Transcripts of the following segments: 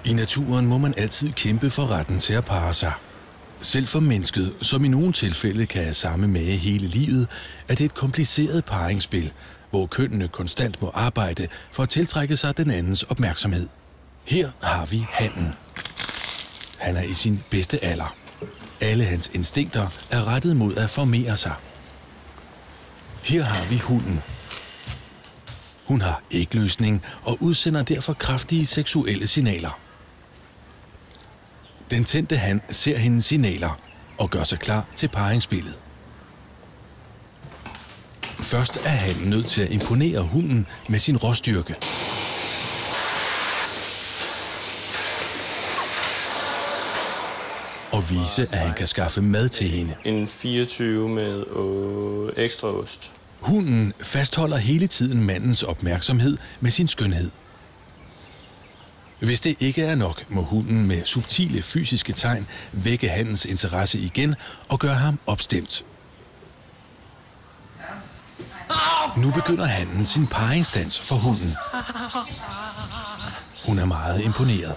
I naturen må man altid kæmpe for retten til at parre sig. Selv for mennesket, som i nogle tilfælde kan have samme mage hele livet, er det et kompliceret parringsspil, hvor kønnene konstant må arbejde for at tiltrække sig den andens opmærksomhed. Her har vi hannen. Han er i sin bedste alder. Alle hans instinkter er rettet mod at formere sig. Her har vi hunden. Hun har ægløsning og udsender derfor kraftige seksuelle signaler. Den tændte han ser hendes signaler og gør sig klar til parringsspillet. Først er han nødt til at imponere hunden med sin råstyrke. Og vise, at han kan skaffe mad til hende. En 24 med ekstra ost. Hunden fastholder hele tiden mandens opmærksomhed med sin skønhed. Hvis det ikke er nok, må hunden med subtile fysiske tegn vække hannens interesse igen og gøre ham opstemt. Nu begynder hannen sin parringsdans for hunden. Hun er meget imponeret.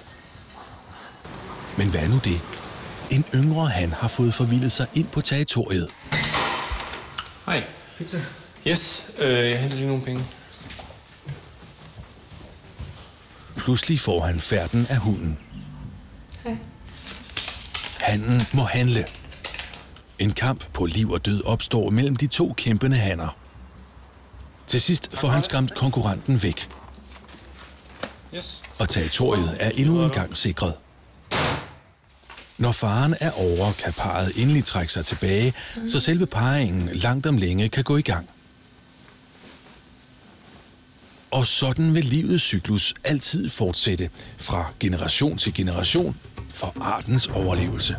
Men hvad er nu det? En yngre han har fået forvildet sig ind på territoriet. Hej. Pizza. Yes, jeg henter lige nogle penge. Pludselig får han færden af hunden. Hej. Hannen må handle. En kamp på liv og død opstår mellem de to kæmpende hanner. Til sidst får han skræmt konkurrenten væk. Yes. Og territoriet er endnu en gang sikret. Når faren er over, kan parret endelig trække sig tilbage, så selve parringen langt om længe kan gå i gang. Og sådan vil livets cyklus altid fortsætte fra generation til generation for artens overlevelse.